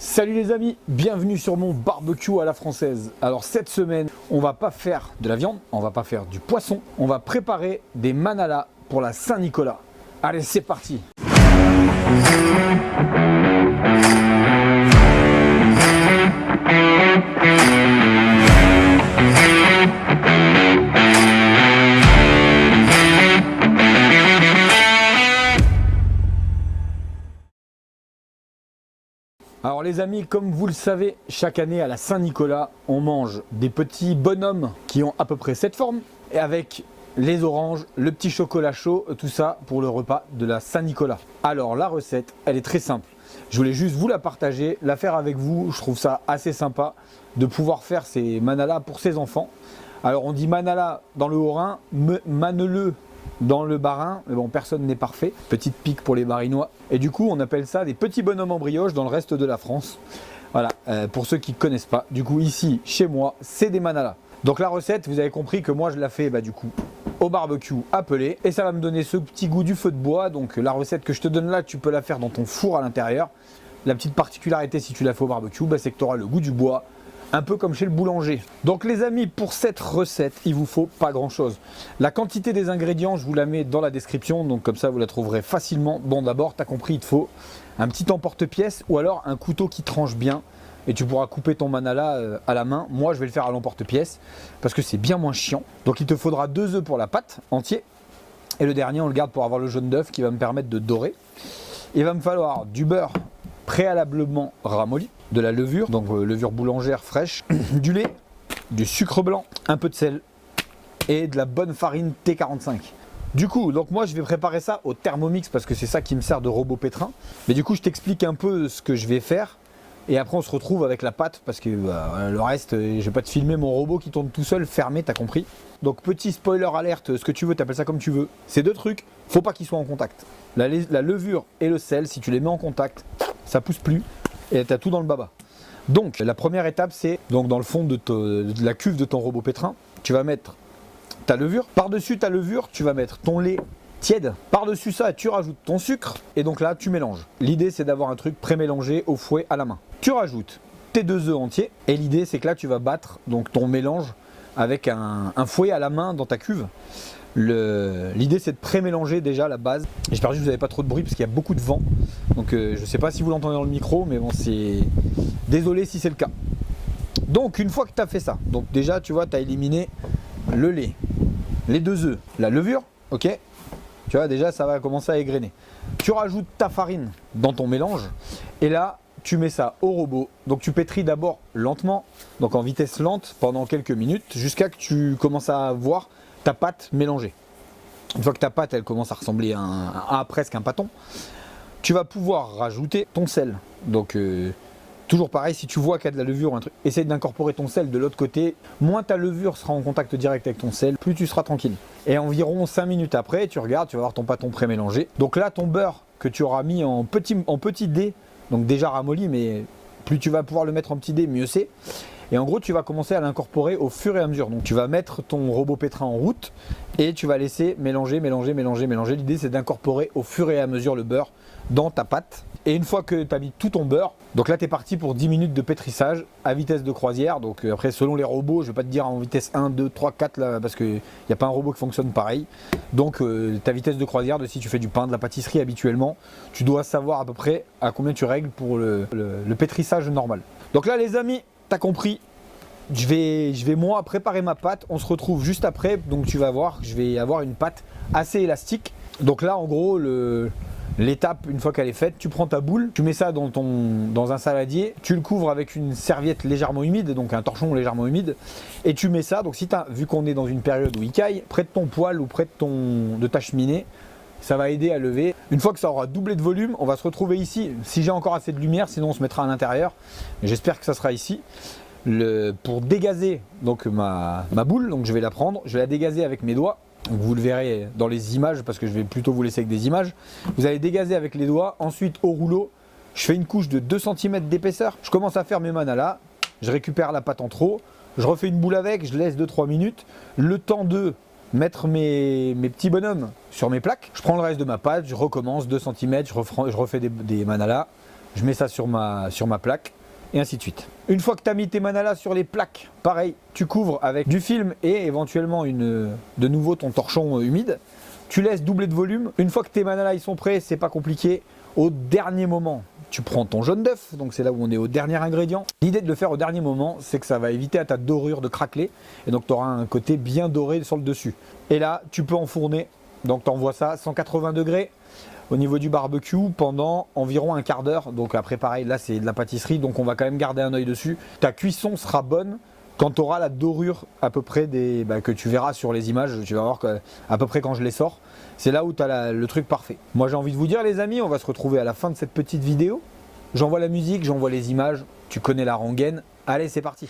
Salut les amis, bienvenue sur mon barbecue à la française. Alors cette semaine, on va pas faire de la viande, on va pas faire du poisson, on va préparer des manalas pour la Saint-Nicolas. Allez, c'est parti. Alors les amis, comme vous le savez, chaque année à la Saint-Nicolas, on mange des petits bonhommes qui ont à peu près cette forme, et avec les oranges, le petit chocolat chaud, tout ça pour le repas de la Saint-Nicolas. Alors la recette, elle est très simple. Je voulais juste vous la partager, la faire avec vous. Je trouve ça assez sympa de pouvoir faire ces manalas pour ses enfants. Alors on dit manala dans le Haut-Rhin, maneleux dans le Bas-Rhin, mais bon, personne n'est parfait. Petite pique pour les Barinois. Et du coup, on appelle ça des petits bonhommes en brioche dans le reste de la France. Voilà, pour ceux qui ne connaissent pas. Du coup, ici, chez moi, c'est des manalas. Donc la recette, vous avez compris que moi, je la fais du coup au barbecue appelé. Et ça va me donner ce petit goût du feu de bois. Donc la recette que je te donne là, tu peux la faire dans ton four à l'intérieur. La petite particularité, si tu la fais au barbecue, c'est que tu auras le goût du bois. Un peu comme chez le boulanger. Donc les amis, pour cette recette, il vous faut pas grand chose. La quantité des ingrédients, je vous la mets dans la description, donc comme ça vous la trouverez facilement. Bon, d'abord, tu as compris, il te faut un petit emporte-pièce ou alors un couteau qui tranche bien et tu pourras couper ton manala à la main. Moi, je vais le faire à l'emporte-pièce parce que c'est bien moins chiant. Donc il te faudra 2 œufs pour la pâte entier et le dernier, on le garde pour avoir le jaune d'œuf qui va me permettre de dorer. Il va me falloir du beurre préalablement ramolli, de la levure, donc levure boulangère fraîche, du lait, du sucre blanc, un peu de sel et de la bonne farine T45. Du coup, donc moi je vais préparer ça au Thermomix parce que c'est ça qui me sert de robot pétrin. Mais du coup, je t'explique un peu ce que je vais faire et après on se retrouve avec la pâte parce que le reste, je vais pas te filmer mon robot qui tourne tout seul fermé, t'as compris. Donc petit spoiler alerte, ce que tu veux, t'appelles ça comme tu veux. Ces deux trucs, faut pas qu'ils soient en contact. La levure et le sel, si tu les mets en contact, ça pousse plus et tu as tout dans le baba. Donc la première étape, c'est donc dans le fond de la cuve de ton robot pétrin, tu vas mettre ta levure. Par-dessus ta levure, tu vas mettre ton lait tiède. Par-dessus ça, tu rajoutes ton sucre et donc là, tu mélanges. L'idée, c'est d'avoir un truc pré-mélangé au fouet à la main. Tu rajoutes tes 2 œufs entiers et l'idée, c'est que là, tu vas battre donc ton mélange avec un fouet à la main dans ta cuve. L'idée c'est de pré-mélanger déjà la base. J'espère que vous n'avez pas trop de bruit parce qu'il y a beaucoup de vent. Donc je sais pas si vous l'entendez dans le micro, mais bon, c'est désolé si c'est le cas. Donc une fois que tu as fait ça, donc déjà tu vois, tu as éliminé le lait, les 2 œufs, la levure, ok. Tu vois, déjà ça va commencer à égrener. Tu rajoutes ta farine dans ton mélange et là tu mets ça au robot. Donc tu pétris d'abord lentement, donc en vitesse lente pendant quelques minutes jusqu'à que tu commences à voir ta pâte mélangée. Une fois que ta pâte elle commence à ressembler à presque un pâton, tu vas pouvoir rajouter ton sel. Donc toujours pareil, si tu vois qu'il y a de la levure ou un truc, essaye d'incorporer ton sel de l'autre côté. Moins ta levure sera en contact direct avec ton sel, plus tu seras tranquille. Et environ 5 minutes après, tu regardes, tu vas avoir ton pâton pré-mélangé. Donc là, ton beurre que tu auras mis en petit dés, donc déjà ramolli, mais plus tu vas pouvoir le mettre en petit dés, mieux c'est. Et en gros, tu vas commencer à l'incorporer au fur et à mesure. Donc tu vas mettre ton robot pétrin en route et tu vas laisser mélanger. L'idée, c'est d'incorporer au fur et à mesure le beurre dans ta pâte. Et une fois que tu as mis tout ton beurre, donc là, tu es parti pour 10 minutes de pétrissage à vitesse de croisière. Donc après, selon les robots, je ne vais pas te dire en vitesse 1, 2, 3, 4, là, parce qu'il n'y a pas un robot qui fonctionne pareil. Donc ta vitesse de croisière, de si tu fais du pain, de la pâtisserie habituellement, tu dois savoir à peu près à combien tu règles pour le pétrissage normal. Donc là, les amis, t'as compris, je vais moi préparer ma pâte, on se retrouve juste après, donc tu vas voir, je vais avoir une pâte assez élastique. Donc là en gros, l'étape, une fois qu'elle est faite, tu prends ta boule, tu mets ça dans un saladier, tu le couvres avec une serviette légèrement humide, donc un torchon légèrement humide, et tu mets ça, donc si vu qu'on est dans une période où il caille, près de ton poêle ou près de ta cheminée, ça va aider à lever. Une fois que ça aura doublé de volume, on va se retrouver ici. Si j'ai encore assez de lumière, sinon on se mettra à l'intérieur. J'espère que ça sera ici. Pour dégazer donc ma boule, donc je vais la prendre, je vais la dégazer avec mes doigts. Donc vous le verrez dans les images parce que je vais plutôt vous laisser avec des images. Vous allez dégazer avec les doigts. Ensuite au rouleau, je fais une couche de 2 cm d'épaisseur. Je commence à faire mes manalas. Je récupère la pâte en trop. Je refais une boule avec, je laisse 2-3 minutes. Le temps de mettre mes petits bonhommes sur mes plaques. Je prends le reste de ma pâte, je recommence 2 cm, je refais des manalas. je mets ça sur ma plaque et ainsi de suite. Une fois que tu as mis tes manalas sur les plaques, pareil, tu couvres avec du film et éventuellement de nouveau ton torchon humide. Tu laisses doubler de volume. Une fois que tes manalas ils sont prêts, c'est pas compliqué. Au dernier moment, tu prends ton jaune d'œuf, donc c'est là où on est au dernier ingrédient. L'idée de le faire au dernier moment, c'est que ça va éviter à ta dorure de craqueler et donc tu auras un côté bien doré sur le dessus. Et là, tu peux enfourner, donc tu envoies ça à 180 degrés au niveau du barbecue pendant environ un quart d'heure. Donc après pareil, là c'est de la pâtisserie, donc on va quand même garder un œil dessus. Ta cuisson sera bonne quand tu auras la dorure à peu près que tu verras sur les images, tu vas voir à peu près quand je les sors. C'est là où tu as le truc parfait. Moi j'ai envie de vous dire les amis, on va se retrouver à la fin de cette petite vidéo. J'envoie la musique, j'envoie les images, tu connais la rengaine. Allez, c'est parti.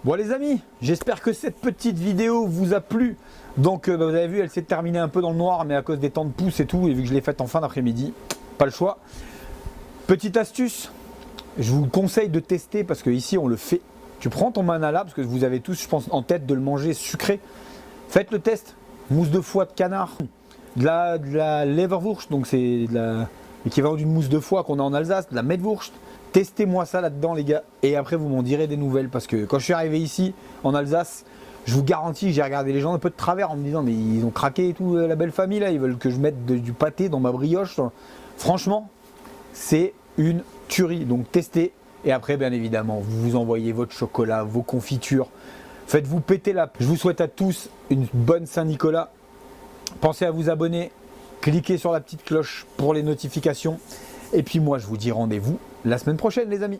Bon les amis, j'espère que cette petite vidéo vous a plu. Donc vous avez vu, elle s'est terminée un peu dans le noir, mais à cause des temps de pouce et tout, et vu que je l'ai faite en fin d'après-midi, pas le choix. Petite astuce, je vous conseille de tester parce que ici on le fait. Tu prends ton manala, parce que vous avez tous, je pense, en tête de le manger sucré. Faites le test. Mousse de foie de canard, de la leverwurst, donc c'est l'équivalent d'une mousse de foie qu'on a en Alsace, de la Mettwurst. Testez-moi ça là-dedans les gars, et après vous m'en direz des nouvelles, parce que quand je suis arrivé ici en Alsace, je vous garantis que j'ai regardé les gens un peu de travers en me disant mais ils ont craqué et tout, la belle famille là, ils veulent que je mette du pâté dans ma brioche. Franchement, c'est une tuerie, donc testez, et après bien évidemment, vous vous envoyez votre chocolat, vos confitures, faites-vous péter la... Je vous souhaite à tous une bonne Saint-Nicolas, pensez à vous abonner, cliquez sur la petite cloche pour les notifications, et puis moi je vous dis rendez-vous la semaine prochaine les amis.